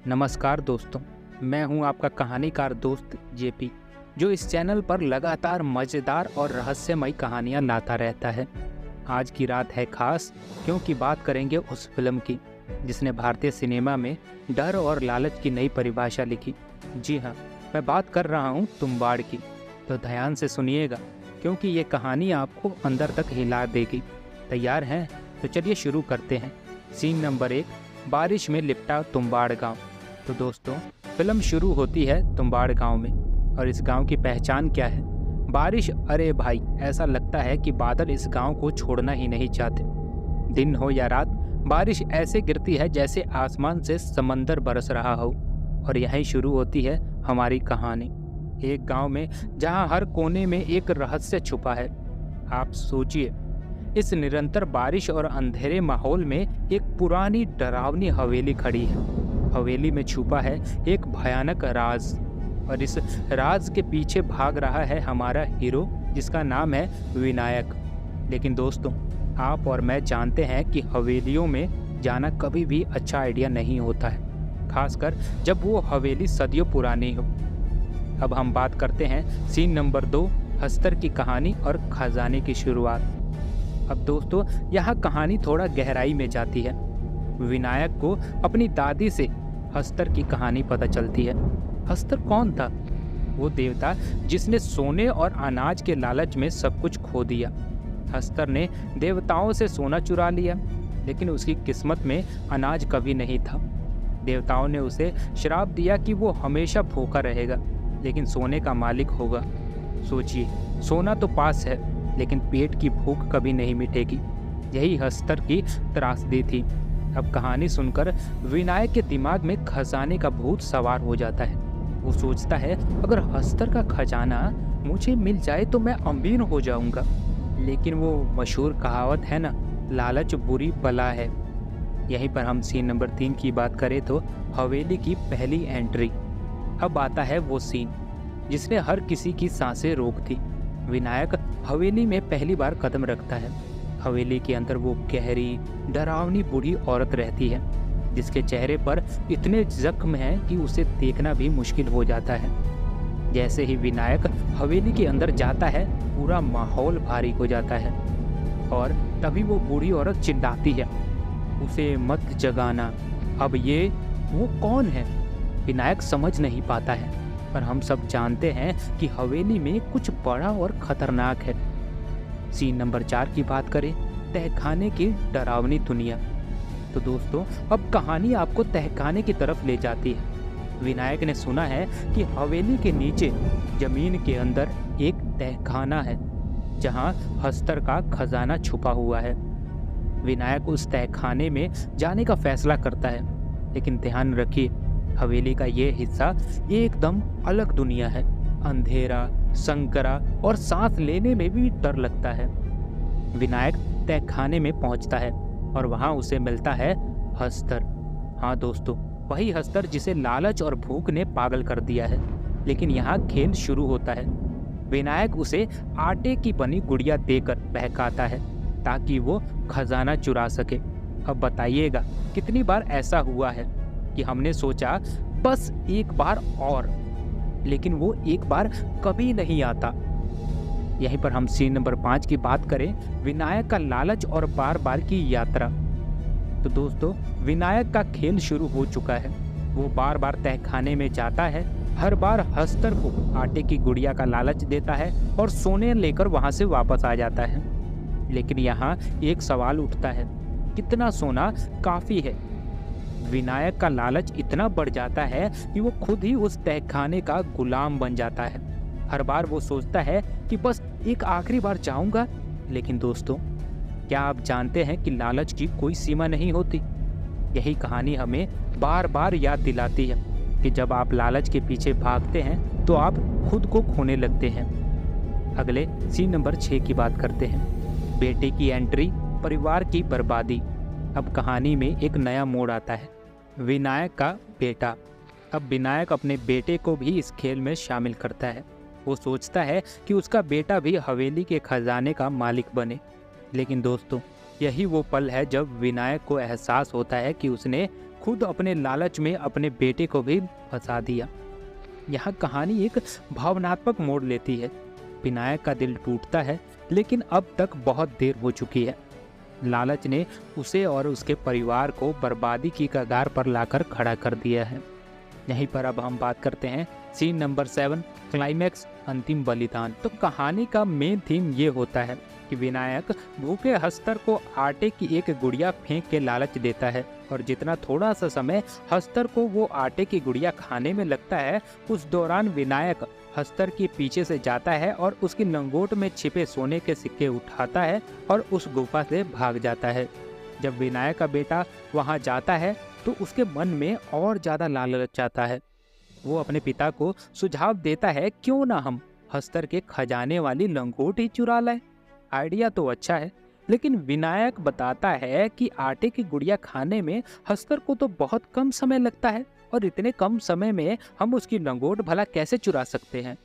नमस्कार दोस्तों, मैं हूं आपका कहानीकार दोस्त जेपी, जो इस चैनल पर लगातार मज़ेदार और रहस्यमयी कहानियां लाता रहता है। आज की रात है खास क्योंकि बात करेंगे उस फिल्म की जिसने भारतीय सिनेमा में डर और लालच की नई परिभाषा लिखी। जी हाँ, मैं बात कर रहा हूं तुम्बाड़ की। तो ध्यान से सुनिएगा क्योंकि ये कहानी आपको अंदर तक हिला देगी। तैयार हैं? तो चलिए शुरू करते हैं। सीन नंबर 1, बारिश में लिपटा तुम्बाड़ गांव। तो दोस्तों, फिल्म शुरू होती है तुम्बाड़ गांव में और इस गांव की पहचान क्या है? बारिश। अरे भाई, ऐसा लगता है कि बादल इस गांव को छोड़ना ही नहीं चाहते। दिन हो या रात, बारिश ऐसे गिरती है जैसे आसमान से समंदर बरस रहा हो। और यहीं शुरू होती है हमारी कहानी, एक गांव में जहां हर कोने में एक रहस्य छुपा है। आप सोचिए, इस निरंतर बारिश और अंधेरे माहौल में एक पुरानी डरावनी हवेली खड़ी है। हवेली में छुपा है एक भयानक राज और इस राज के पीछे भाग रहा है हमारा हीरो, जिसका नाम है विनायक। लेकिन दोस्तों, आप और मैं जानते हैं कि हवेलियों में जाना कभी भी अच्छा आइडिया नहीं होता है, खासकर जब वो हवेली सदियों पुरानी हो। अब हम बात करते हैं सीन नंबर 2, हस्तर की कहानी और खजाने की शुरुआत। अब दोस्तों, यहाँ कहानी थोड़ा गहराई में जाती है। विनायक को अपनी दादी से हस्तर की कहानी पता चलती है। हस्तर कौन था? वो देवता जिसने सोने और अनाज के लालच में सब कुछ खो दिया। हस्तर ने देवताओं से सोना चुरा लिया, लेकिन उसकी किस्मत में अनाज कभी नहीं था। देवताओं ने उसे श्राप दिया कि वो हमेशा भूखा रहेगा, लेकिन सोने का मालिक होगा। सोचिए, सोना तो पास है, लेकिन पेट की भूख कभी नहीं मिटेगी। यही हस्तर की त्रासदी थी। अब कहानी सुनकर विनायक के दिमाग में खजाने का भूत सवार हो जाता है। वो सोचता है, अगर हस्तर का खजाना मुझे मिल जाए तो मैं अमीर हो जाऊंगा। लेकिन वो मशहूर कहावत है ना, लालच बुरी बला है। यहीं पर हम सीन नंबर 3 की बात करें तो हवेली की पहली एंट्री। अब आता है वो सीन जिसने हर किसी की सांसें रोक दी। विनायक हवेली में पहली बार कदम रखता है। हवेली के अंदर वो गहरी डरावनी बूढ़ी औरत रहती है, जिसके चेहरे पर इतने जख्म हैं कि उसे देखना भी मुश्किल हो जाता है। जैसे ही विनायक हवेली के अंदर जाता है, पूरा माहौल भारी हो जाता है और तभी वो बूढ़ी औरत चिल्लाती है, उसे मत जगाना। अब ये वो कौन है? विनायक समझ नहीं पाता है, पर हम सब जानते हैं कि हवेली में कुछ बड़ा और खतरनाक है। सीन नंबर 4 की बात करें, तहखाने की डरावनी दुनिया। तो दोस्तों, अब कहानी आपको तहखाने की तरफ ले जाती है। विनायक ने सुना है कि हवेली के नीचे जमीन के अंदर एक तहखाना है, जहां हस्तर का खजाना छुपा हुआ है। विनायक उस तहखाने में जाने का फैसला करता है, लेकिन ध्यान रखिए, हवेली का ये हिस्सा एकदम अलग दुनिया है। अंधेरा, संकरा और सांस लेने में भी डर लगता है। विनायक तहखाने में पहुंचता है और वहां उसे मिलता है हस्तर। हाँ दोस्तों, वही हस्तर जिसे लालच और भूख ने पागल कर दिया है। लेकिन यहाँ खेल शुरू होता है। विनायक उसे आटे की बनी गुड़िया देकर बहकाता है ताकि वो खजाना चुरा सके। अब बताइएगा, कितनी बार ऐसा हुआ है कि हमने सोचा बस एक बार और, लेकिन वो एक बार कभी नहीं आता। यहीं पर हम सीन नंबर 5 की बात करें, विनायक का लालच और बार बार की यात्रा। तो दोस्तों, विनायक का खेल शुरू हो चुका है। वो बार बार तहखाने में जाता है, हर बार हस्तर को आटे की गुड़िया का लालच देता है और सोने लेकर वहां से वापस आ जाता है। लेकिन यहाँ एक सवाल उठता है, कितना सोना काफी है? विनायक का लालच इतना बढ़ जाता है कि वो खुद ही उस तहखाने का गुलाम बन जाता है। हर बार वो सोचता है कि बस एक आखिरी बार जाऊंगा। लेकिन दोस्तों, क्या आप जानते हैं कि लालच की कोई सीमा नहीं होती? यही कहानी हमें बार बार याद दिलाती है कि जब आप लालच के पीछे भागते हैं तो आप खुद को खोने लगते हैं। अगले सीन नंबर 6 की बात करते हैं, बेटे की एंट्री, परिवार की बर्बादी। अब कहानी में एक नया मोड़ आता है, विनायक का बेटा। अब विनायक अपने बेटे को भी इस खेल में शामिल करता है। वो सोचता है कि उसका बेटा भी हवेली के खजाने का मालिक बने। लेकिन दोस्तों, यही वो पल है जब विनायक को एहसास होता है कि उसने खुद अपने लालच में अपने बेटे को भी फंसा दिया। यहाँ कहानी एक भावनात्मक मोड़ लेती है। विनायक का दिल टूटता है, लेकिन अब तक बहुत देर हो चुकी है। लालच ने उसे और उसके परिवार को बर्बादी की कगार पर लाकर खड़ा कर दिया है। यहीं पर अब हम बात करते हैं सीन नंबर 7, क्लाइमैक्स, अंतिम बलिदान। तो कहानी का मेन थीम ये होता है कि विनायक भूखे हस्तर को आटे की एक गुड़िया फेंक के लालच देता है, और जितना थोड़ा सा समय हस्तर को वो आटे की गुड़िया खाने में लगता है, उस दौरान विनायक हस्तर के पीछे से जाता है और उसकी लंगोट में छिपे सोने के सिक्के उठाता है और उस गुफा से भाग जाता है। जब विनायक का बेटा वहां जाता है तो उसके मन में और ज्यादा लालच आता है। वो अपने पिता को सुझाव देता है, क्यों ना हम हस्तर के खजाने वाली लंगोट ही चुरा लाएं। आइडिया तो अच्छा है, लेकिन विनायक बताता है कि आटे की गुड़िया खाने में हस्तर को तो बहुत कम समय लगता है, और इतने कम समय में हम उसकी लंगोट भला कैसे चुरा सकते हैं।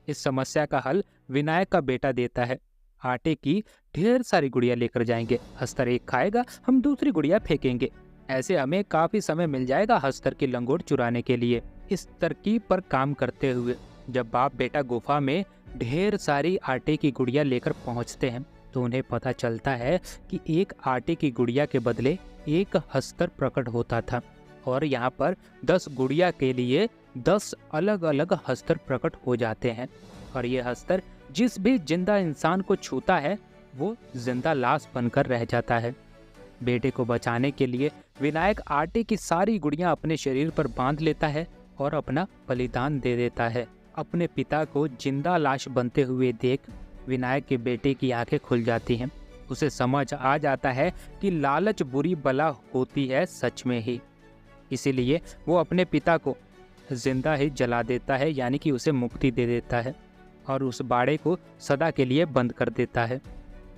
इस समस्या का हल विनायक का बेटा देता है। आटे की ढेर सारी गुड़िया लेकर जाएंगे, हस्तर एक खाएगा, हम दूसरी गुड़िया फेंकेंगे। ऐसे हमें काफी समय मिल जाएगा हस्तर की लंगोट चुराने के लिए। इस तरकीब पर काम करते हुए जब बाप बेटा गुफा में ढेर सारी आटे की गुड़िया लेकर पहुंचते हैं, तो उन्हें पता चलता है कि एक आटे की गुड़िया के बदले एक हस्तर प्रकट होता था, और यहाँ पर 10 गुड़िया के लिए 10 अलग अलग हस्तर प्रकट हो जाते हैं। और ये हस्तर जिस भी जिंदा इंसान को छूता है वो जिंदा लाश बनकर रह जाता है। बेटे को बचाने के लिए विनायक आटे की सारी गुड़ियां अपने शरीर पर बांध लेता है और अपना बलिदान दे देता है। अपने पिता को जिंदा लाश बनते हुए देख विनायक के बेटे की आंखें खुल जाती हैं। उसे समझ आ जाता है कि लालच बुरी बला होती है सच में ही। इसीलिए वो अपने पिता को जिंदा ही जला देता है, यानी कि उसे मुक्ति दे देता है और उस बाड़े को सदा के लिए बंद कर देता है।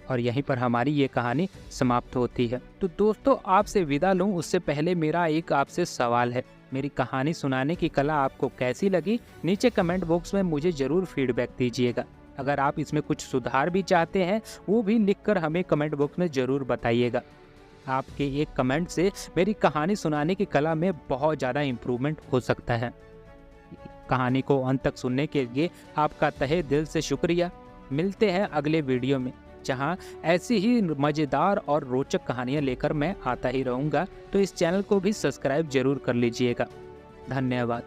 और यहीं पर हमारी ये कहानी समाप्त होती है। तो दोस्तों, आपसे विदा लूँ उससे पहले मेरा एक आपसे सवाल है। मेरी कहानी सुनाने की कला आपको कैसी लगी, नीचे कमेंट बॉक्स में मुझे ज़रूर फीडबैक दीजिएगा। अगर आप इसमें कुछ सुधार भी चाहते हैं वो भी लिखकर हमें कमेंट बॉक्स में ज़रूर बताइएगा। आपके एक कमेंट से मेरी कहानी सुनाने की कला में बहुत ज़्यादा इम्प्रूवमेंट हो सकता है। कहानी को अंत तक सुनने के लिए आपका तहे दिल से शुक्रिया। मिलते हैं अगले वीडियो में, जहां ऐसी ही मज़ेदार और रोचक कहानियां लेकर मैं आता ही रहूँगा। तो इस चैनल को भी सब्सक्राइब जरूर कर लीजिएगा। धन्यवाद।